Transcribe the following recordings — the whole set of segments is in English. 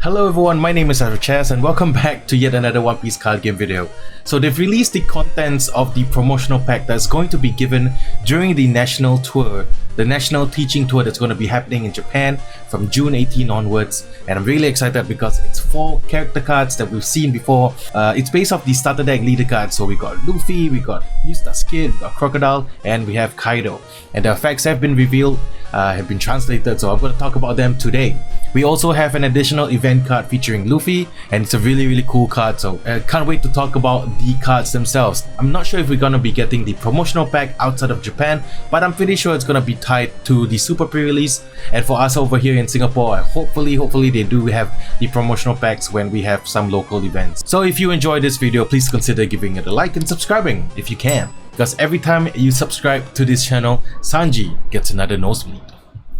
Hello everyone, my name is Asyrafchazz and welcome back to yet another One Piece card game video. So they've released the contents of the promotional pack that's going to be given during the national tour, the national teaching tour that's going to be happening in Japan from June 18 onwards. And I'm really excited because it's 4 character cards that we've seen before. It's based off the starter deck leader cards. So we got Luffy, we got Eustace Kid, we got Crocodile, and we have Kaido. And the effects have been revealed, have been translated, so I'm going to talk about them today. We also have an additional event card featuring Luffy, and it's a really cool card, so I can't wait to talk about the cards themselves. I'm not sure if we're going to be getting the promotional pack outside of Japan, but I'm pretty sure it's going to be tied to the super pre-release. And for us over here in Singapore, hopefully they do have the promotional packs when we have some local events. So if you enjoyed this video, please consider giving it a like and subscribing if you can, because every time you subscribe to this channel, Sanji gets another nosebleed.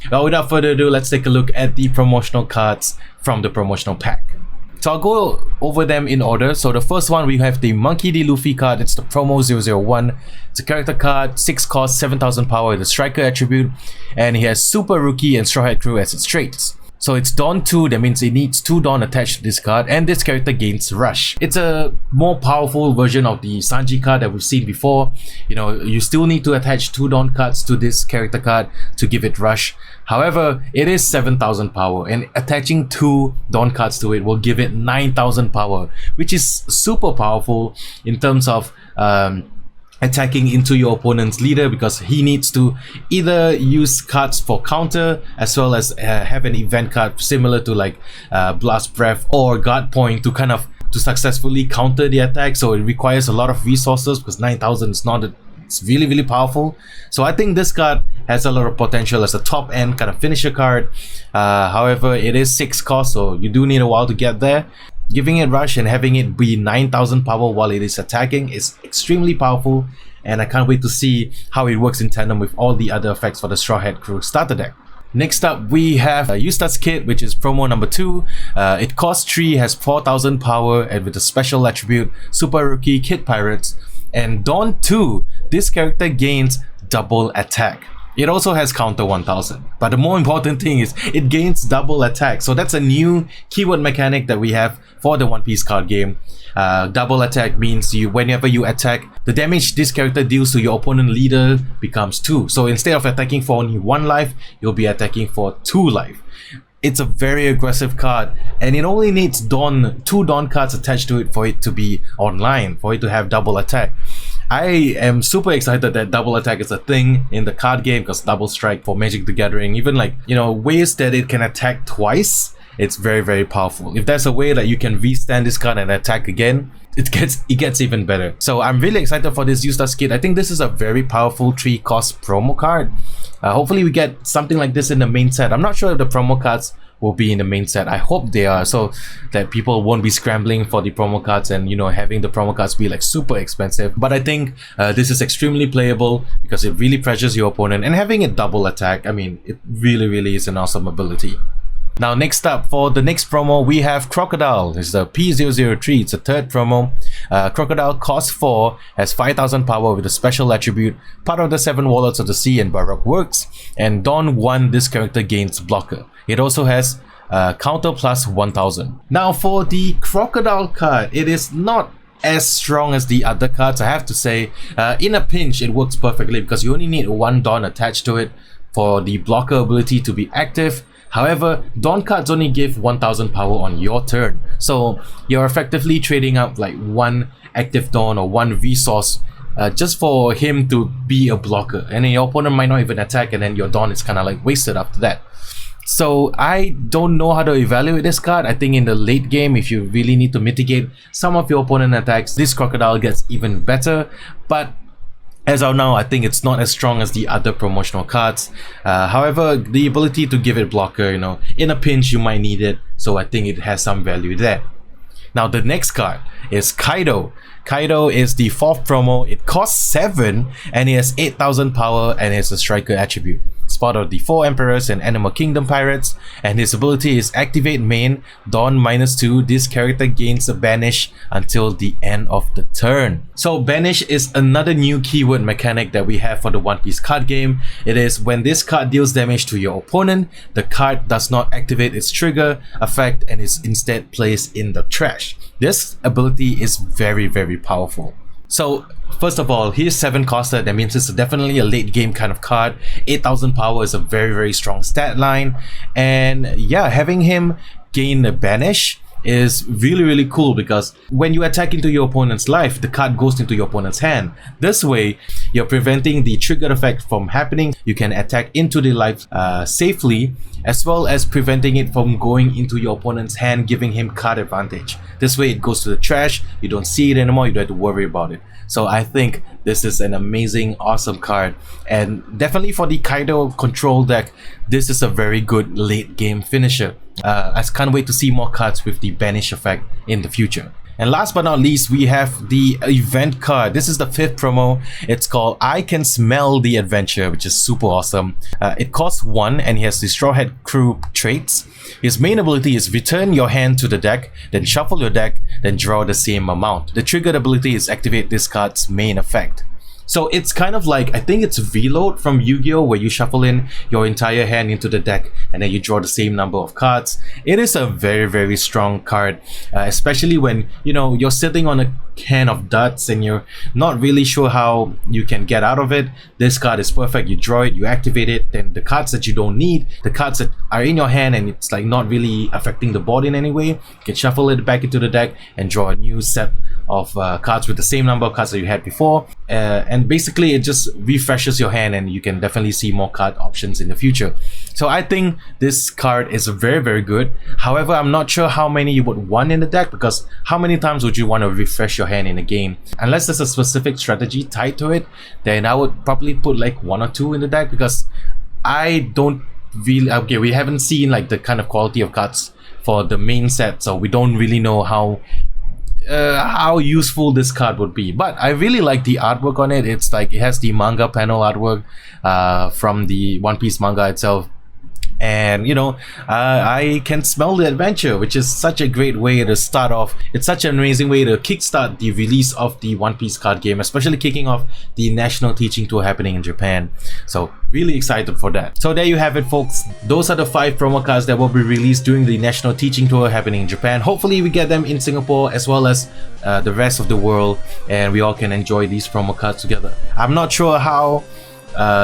Well, without further ado, let's take a look at the promotional cards from the promotional pack. So I'll go over them in order. So the first one, we have the Monkey D Luffy card. It's the promo 001. It's a character card, 6 cost, 7000 power, the striker attribute, and he has Super Rookie and Straw Hat Crew as its traits. So it's Dawn 2, that means it needs 2 Dawn attached to this card, and this character gains Rush. It's a more powerful version of the Sanji card that we've seen before. You know, you still need to attach 2 Dawn cards to this character card to give it Rush. However, it is 7000 power, and attaching 2 Dawn cards to it will give it 9000 power, which is super powerful in terms of attacking into your opponent's leader, because he needs to either use cards for counter as well as have an event card similar to like Blast Breath or Guard Point to successfully counter the attack. So it requires a lot of resources because 9000 is not it's really powerful. So I think this card has a lot of potential as a top end kind of finisher card. However, it is 6 cost, so you do need a while to get there. Giving it Rush and having it be 9000 power while it is attacking is extremely powerful, and I can't wait to see how it works in tandem with all the other effects for the Straw Hat Crew starter deck. Next up, we have Eustace Kid, which is promo number 2. It costs 3, has 4000 power, and with a special attribute, Super Rookie, Kid Pirates, and Dawn 2. This character gains double attack. It also has counter 1000, but the more important thing is it gains double attack. So that's a new keyword mechanic that we have for the One Piece card game. Double attack means whenever you attack, the damage this character deals to your opponent leader becomes 2. So instead of attacking for only 1 life, you'll be attacking for 2 life. It's a very aggressive card, and it only needs 2 Dawn cards attached to it for it to be online, for it to have double attack. I am super excited that double attack is a thing in the card game, because double strike for Magic the Gathering, even like, you know, ways that it can attack twice, it's very powerful. If there's a way that you can restand this card and attack again, it gets even better. So I'm really excited for this Eustace Kid. I think this is a very powerful 3 cost promo card. Hopefully we get something like this in the main set. I'm not sure if the promo cards will be in the main set. I hope they are, so that people won't be scrambling for the promo cards and, you know, having the promo cards be like super expensive. But I think this is extremely playable because it really pressures your opponent, and having it double attack, I mean, it really is an awesome ability. Now next up, for the next promo, we have Crocodile. It's the P003, it's a 3rd promo. Crocodile costs 4, has 5000 power with a special attribute, part of the 7 Warlords of the Sea and Baroque works, and Dawn 1, this character gains blocker. It also has counter plus 1000. Now for the Crocodile card, it is not as strong as the other cards, I have to say. In a pinch, it works perfectly because you only need 1 Dawn attached to it for the blocker ability to be active. However, Dawn cards only give 1000 power on your turn, so you're effectively trading up like 1 active Dawn or 1 resource just for him to be a blocker, and then your opponent might not even attack, and then your Dawn is kind of like wasted after that. So I don't know how to evaluate this card. I think in the late game, if you really need to mitigate some of your opponent attacks, this Crocodile gets even better. But as of now, I think it's not as strong as the other promotional cards. However, the ability to give it blocker, you know, in a pinch you might need it, so I think it has some value there. Now the next card is Kaido. Kaido is the 4th promo. It costs 7 and it has 8000 power and it's a striker attribute. spot of the 4 Emperors and Animal Kingdom Pirates, and his ability is Activate Main, Dawn -2. This character gains a banish until the end of the turn. So banish is another new keyword mechanic that we have for the One Piece card game. It is when this card deals damage to your opponent, the card does not activate its trigger effect and is instead placed in the trash. This ability is very powerful. So first of all, he's 7 costed. That means it's definitely a late game kind of card. 8,000 power is a very strong stat line, and yeah, having him gain a banish is really cool, because when you attack into your opponent's life, the card goes into your opponent's hand. This way, you're preventing the trigger effect from happening. You can attack into the life safely, as well as preventing it from going into your opponent's hand, giving him card advantage. This way it goes to the trash, you don't see it anymore, you don't have to worry about it. So I think this is an amazing, awesome card, and definitely for the Kaido control deck, this is a very good late game finisher. I can't wait to see more cards with the banish effect in the future. And last but not least, we have the event card. This is the 5th promo. It's called I Can Smell the Adventure, which is super awesome. It costs 1 and he has the Straw Hat Crew traits. His main ability is return your hand to the deck, then shuffle your deck, then draw the same amount. The triggered ability is activate this card's main effect. So it's kind of like, I think it's Reload from Yu-Gi-Oh, where you shuffle in your entire hand into the deck and then you draw the same number of cards. It is a very strong card, especially when, you know, you're sitting on a can of duds and you're not really sure how you can get out of it. This card is perfect. You draw it, you activate it, then the cards that you don't need, the cards that are in your hand and it's like not really affecting the board in any way, you can shuffle it back into the deck and draw a new set of cards with the same number of cards that you had before, and basically it just refreshes your hand and you can definitely see more card options in the future. So I think this card is very good. However, I'm not sure how many you would want in the deck, because how many times would you want to refresh your hand in a game? Unless there's a specific strategy tied to it, then I would probably put like 1 or 2 in the deck, because I don't really, okay, we haven't seen like the kind of quality of cards for the main set, so we don't really know how useful this card would be. But I really like the artwork on it. It's like it has the manga panel artwork from the One Piece manga itself, and you know, I can smell the adventure, which is such a great way to start off. It's such an amazing way to kickstart the release of the One Piece card game, especially kicking off the national teaching tour happening in Japan. So really excited for that. So there you have it, folks. Those are the 5 promo cards that will be released during the national teaching tour happening in Japan. Hopefully we get them in Singapore as well as the rest of the world, and we all can enjoy these promo cards together. I'm not sure how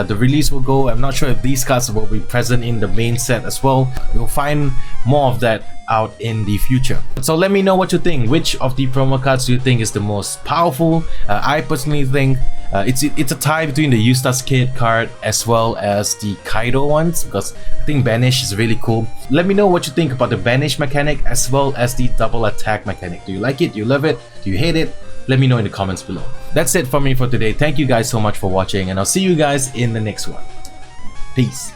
the release will go. I'm not sure if these cards will be present in the main set as well. We'll find more of that out in the future. So let me know what you think. Which of the promo cards do you think is the most powerful? I personally think it's a tie between the Eustace Kid card as well as the Kaido ones, because I think banish is really cool. Let me know what you think about the banish mechanic as well as the double attack mechanic. Do you like it? Do you love it? Do you hate it? Let me know in the comments below. That's it for me for today. Thank you guys so much for watching, and I'll see you guys in the next one. Peace.